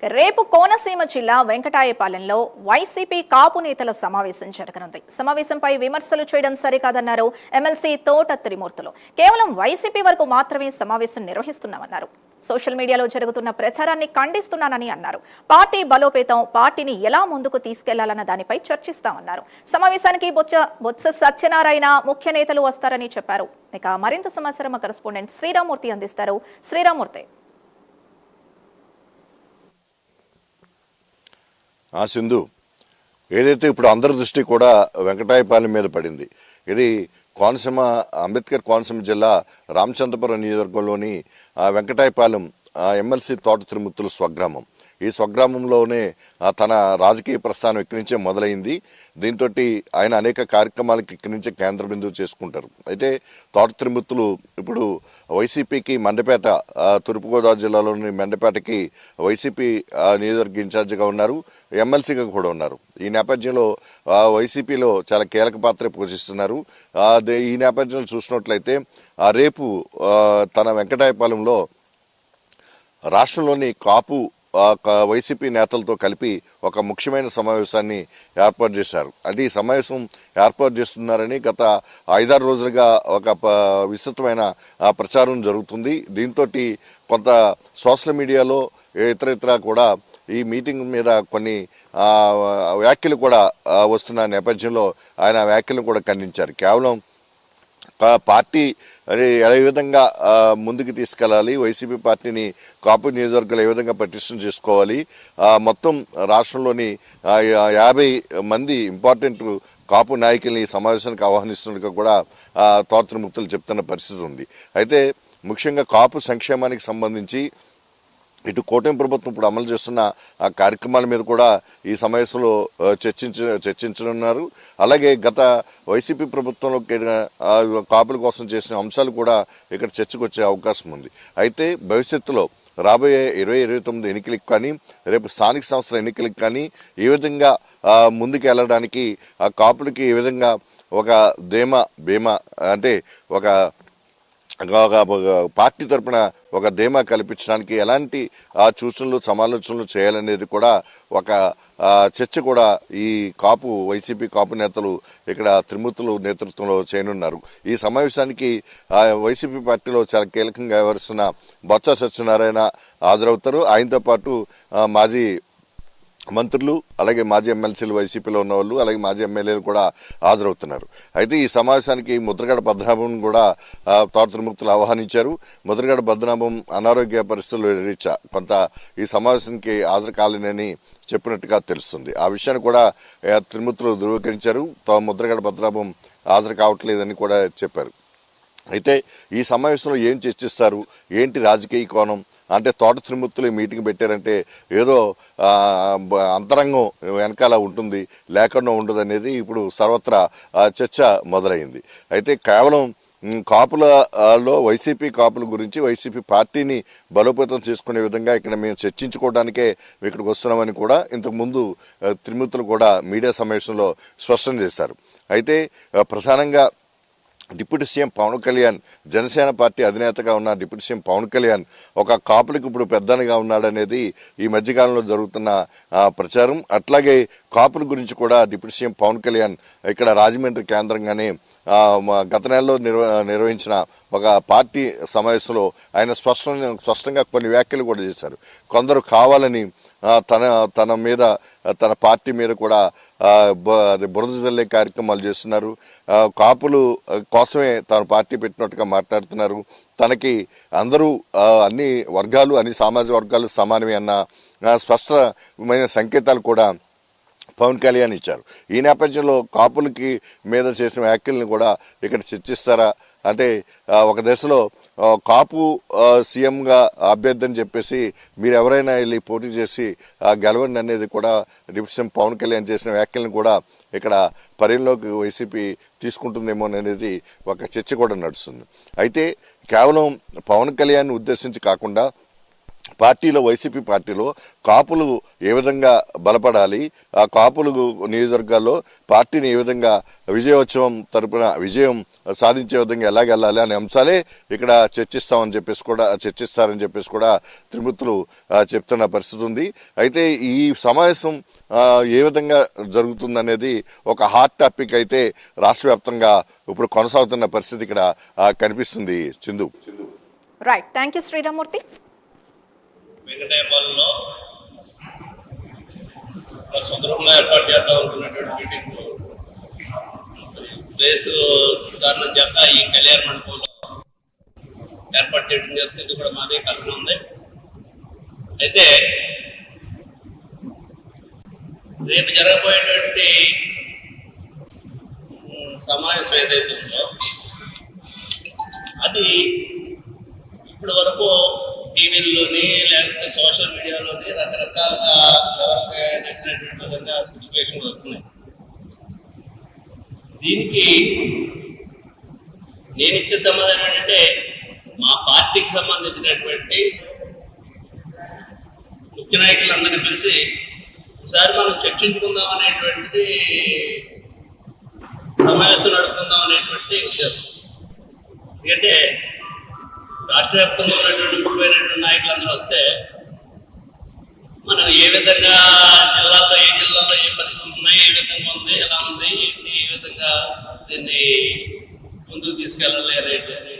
రేపు కోనసీమ జిల్లా వెంకటాయపాలెంలో వైసీపీ కాపు నేతల సమావేశం జరగనుంది. సమావేశంపై విమర్శలు చేయడం సరికాదన్నారు ఎమ్మెల్సీ తోట త్రిమూర్తులు. కేవలం వైసీపీ వరకు మాత్రమే సమావేశం నిర్వహిస్తున్నామన్నారు. సోషల్ మీడియాలో జరుగుతున్న ప్రచారాన్ని ఖండిస్తున్నానని అన్నారు. పార్టీ బలోపేతం, పార్టీని ఎలా ముందుకు తీసుకెళ్లాలన్న దానిపై చర్చిస్తామన్నారు. సమావేశానికి బొత్స సత్యనారాయణ ముఖ్య నేతలు వస్తారని చెప్పారు. ఇక మరింత సమాచారం మా కరెస్పాండెంట్ శ్రీరామూర్తి అందిస్తారు. శ్రీరామూర్తి. సింధు, ఏదైతే ఇప్పుడు అందరి దృష్టి కూడా వెంకటాయపాలెం మీద పడింది. ఇది కోనసీమ అంబేద్కర్ కోనసీమ జిల్లా రామచంద్రపురం నియోజకవర్గంలోని వెంకటాయపాలెం ఎమ్మెల్సీ తోట త్రిమూర్తుల స్వగ్రామం. ఈ స్వగ్రామంలోనే తన రాజకీయ ప్రస్థానం ఇక్కడి నుంచే మొదలైంది. దీంతో ఆయన అనేక కార్యక్రమాలకు ఇక్కడి నుంచే కేంద్ర బిందువు చేసుకుంటారు. అయితే తోట త్రిమూర్తులు ఇప్పుడు వైసీపీకి మండపేట, తూర్పుగోదావరి జిల్లాలోని మండపేటకి వైసీపీ నియోజకవర్గ ఇన్ఛార్జిగా ఉన్నారు, ఎమ్మెల్సీగా కూడా ఉన్నారు. ఈ నేపథ్యంలో వైసీపీలో చాలా కీలక పాత్ర పోషిస్తున్నారు. ఈ నేపథ్యంలో చూసినట్లయితే రేపు తన వెంకటాయపాలెంలో రాష్ట్రంలోని కాపు వైసీపీ నేతలతో కలిపి ఒక ముఖ్యమైన సమావేశాన్ని ఏర్పాటు చేశారు. అంటే ఈ సమావేశం ఏర్పాటు చేస్తున్నారని గత 5-6 రోజులుగా ఒక విస్తృతమైన ప్రచారం జరుగుతుంది. దీంతో కొంత సోషల్ మీడియాలో ఇతర కూడా ఈ మీటింగ్ మీద కొన్ని వ్యాఖ్యలు కూడా వస్తున్న నేపథ్యంలో ఆయన వ్యాఖ్యలను కూడా ఖండించారు. కేవలం పార్టీ ఏ విధంగా ముందుకు తీసుకెళ్లాలి, వైసీపీ పార్టీని కాపు నియోజకవర్గాలు ఏ విధంగా పటిష్టం చేసుకోవాలి, మొత్తం రాష్ట్రంలోని 50 మంది ఇంపార్టెంట్ కాపు నాయకుల్ని ఈ సమావేశానికి ఆహ్వానిస్తున్నట్టుగా కూడా తోట త్రిమూర్తులు చెప్తున్న పరిస్థితి ఉంది. అయితే ముఖ్యంగా కాపు సంక్షేమానికి సంబంధించి ఇటు కూటమి ప్రభుత్వం ఇప్పుడు అమలు చేస్తున్న ఆ కార్యక్రమాల మీద కూడా ఈ సమావేశంలో చర్చించనున్నారు. అలాగే గత వైసీపీ ప్రభుత్వంలో కాపుల కోసం చేసిన అంశాలు కూడా ఇక్కడ చర్చకు వచ్చే అవకాశం ఉంది. అయితే భవిష్యత్తులో రాబోయే 2029 ఎన్నికలకు కానీ, రేపు స్థానిక సంస్థల ఎన్నికలకు కానీ ఏ విధంగా ముందుకు వెళ్ళడానికి ఆ కాపులకి ఏ విధంగా ఒక బీమా అంటే ఒక పార్టీ తరఫున ఒక ధీమా కల్పించడానికి ఎలాంటి సూచనలు సమాలోచనలు చేయాలనేది కూడా ఒక చర్చ కూడా ఈ వైసీపీ కాపు నేతలు ఇక్కడ త్రిమూర్తులు నేతృత్వంలో చేయనున్నారు. ఈ సమావేశానికి వైసీపీ పార్టీలో చాలా కీలకంగా వ్యవహరిస్తున్న బొత్స సత్యనారాయణ హాజరవుతారు. ఆయనతో పాటు మాజీ మంత్రులు, అలాగే మాజీ ఎమ్మెల్సీలు, వైసీపీలో ఉన్న వాళ్ళు, అలాగే మాజీ ఎమ్మెల్యేలు కూడా హాజరవుతున్నారు. అయితే ఈ సమావేశానికి ముద్రగడ పద్మనాభం కూడా తోట త్రిమూర్తులు ఆహ్వానించారు. ముద్రగడ పద్మనాభం అనారోగ్య పరిస్థితులు రీత్యా కొంత ఈ సమావేశానికి హాజరు కాలేనని చెప్పినట్టుగా తెలుస్తుంది. ఆ విషయాన్ని కూడా త్రిమూర్తులు ధృవీకరించారు. ముద్రగడ పద్మనాభం హాజరు కావట్లేదని కూడా చెప్పారు. అయితే ఈ సమావేశంలో ఏం చర్చిస్తారు, ఏంటి రాజకీయ కోణం అంటే తోట త్రిమూర్తులు మీటింగ్ పెట్టారంటే ఏదో అంతరంగం వెనకాల ఉంటుంది, లేకుండా ఉండదు అనేది ఇప్పుడు సర్వత్రా చర్చ మొదలైంది. అయితే కేవలం కాపులలో వైసీపీ కాపుల గురించి, వైసీపీ పార్టీని బలోపేతం చేసుకునే విధంగా ఇక్కడ మేము చర్చించుకోవడానికే ఇక్కడికి వస్తున్నామని కూడా ఇంతకుముందు త్రిమూర్తులు కూడా మీడియా సమావేశంలో స్పష్టం చేశారు. అయితే ప్రధానంగా deputy CM Pawan Kalyan, Janasena party అధినేతగా ఉన్న డిప్యూటీ సీఎం పవన్ కళ్యాణ్ ఒక కాపులకు ఇప్పుడు పెద్దనిగా ఉన్నాడనేది ఈ మధ్యకాలంలో జరుగుతున్న ప్రచారం. అట్లాగే కాపుల గురించి కూడా డిప్యూటీ సీఎం పవన్ కళ్యాణ్ ఇక్కడ రాజమండ్రి కేంద్రంగానే గత నెలలో నిర్వహించిన ఒక పార్టీ సమావేశంలో ఆయన స్పష్టంగా కొన్ని వ్యాఖ్యలు కూడా చేశారు. కొందరు కావాలని తన మీద, తన పార్టీ మీద కూడా బురద జల్లే కార్యక్రమాలు చేస్తున్నారు. కాపులు కోసమే తన పార్టీ పెట్టినట్టుగా మాట్లాడుతున్నారు. తనకి అందరూ అన్ని వర్గాలు, అన్ని సామాజిక వర్గాలు సమానమే అన్న స్పష్టమైన సంకేతాలు కూడా పవన్ కళ్యాణ్ ఇచ్చారు. ఈ నేపథ్యంలో కాపులకి మీద చేసిన వ్యాఖ్యలను కూడా ఇక్కడ చర్చిస్తారా అంటే ఒక దశలో కాపు సీఎంగా అభ్యర్థి అని చెప్పేసి మీరు ఎవరైనా వెళ్ళి పోటీ చేసి గెలవండి అనేది కూడా డిప్యూటీ సీఎం పవన్ కళ్యాణ్ చేసిన వ్యాఖ్యలను కూడా ఇక్కడ పరిగణలోకి వైసీపీ తీసుకుంటుందేమో అనేది ఒక చర్చ కూడా నడుస్తుంది. అయితే కేవలం పవన్ కళ్యాణ్ ఉద్దేశించి కాకుండా పార్టీలో వైసీపీ పార్టీలో కాపులు ఏ విధంగా బలపడాలి, ఆ కాపులు నియోజకవర్గాల్లో పార్టీని ఏ విధంగా విజయోత్సవం తరపున విజయం సాధించే విధంగా ఎలాగెళ్ళాలి అనే అంశాలే ఇక్కడ చర్చిస్తారని చెప్పేసి కూడా త్రిమూర్తులు చెప్తున్న పరిస్థితి ఉంది. అయితే ఈ సమావేశం ఏ విధంగా జరుగుతుందనేది ఒక హాట్ టాపిక్ అయితే రాష్ట్ర వ్యాప్తంగా ఇప్పుడు కొనసాగుతున్న పరిస్థితి ఇక్కడ కనిపిస్తుంది. చిందు. Right, thank you Sriramamurthy. వెంకటాయపాలెంలో స్వతంత్రంగా ఏర్పాటు చేద్దాం అనుకున్నటువంటి మీటింగ్ ప్లేస్ కారణం చేత ఈ కళ్యాణ మండపంలో ఏర్పాటు చేయడం చేస్తే ఇది కూడా మాదే కల్పన ఉంది. అయితే రేపు జరగబోయేటువంటి సమావేశం ఏదైతే ఉందో అది ఇప్పటి వరకు టీవీల్లోని లేకపోతే సోషల్ మీడియాలోని రకరకాలుగా ఎవరికి నచ్చినటువంటి విధంగా సిచ్యువేషన్లు వస్తున్నాయి. దీనికి నేను ఇచ్చే సమాధానం ఏంటంటే మా పార్టీకి సంబంధించినటువంటి ముఖ్య నాయకులందరినీ పిలిచి ఒకసారి మనం చర్చించుకుందాం అనేటువంటిది, సమావేశం నడుపుకుందాం అనేటువంటి ఉద్దేశం. ఎందుకంటే రాష్ట్ర వ్యాప్తంగా ఉన్నటువంటి ముఖ్యమైనటువంటి నాయకులందరూ వస్తే మనం ఏ విధంగా ఏ జిల్లాలో ఏ పరిస్థితులు ఉన్నాయి, ఏ విధంగా ఉంది, ఎలా ఉంది, ఏ విధంగా దీన్ని ముందుకు తీసుకెళ్ళాలి అనేది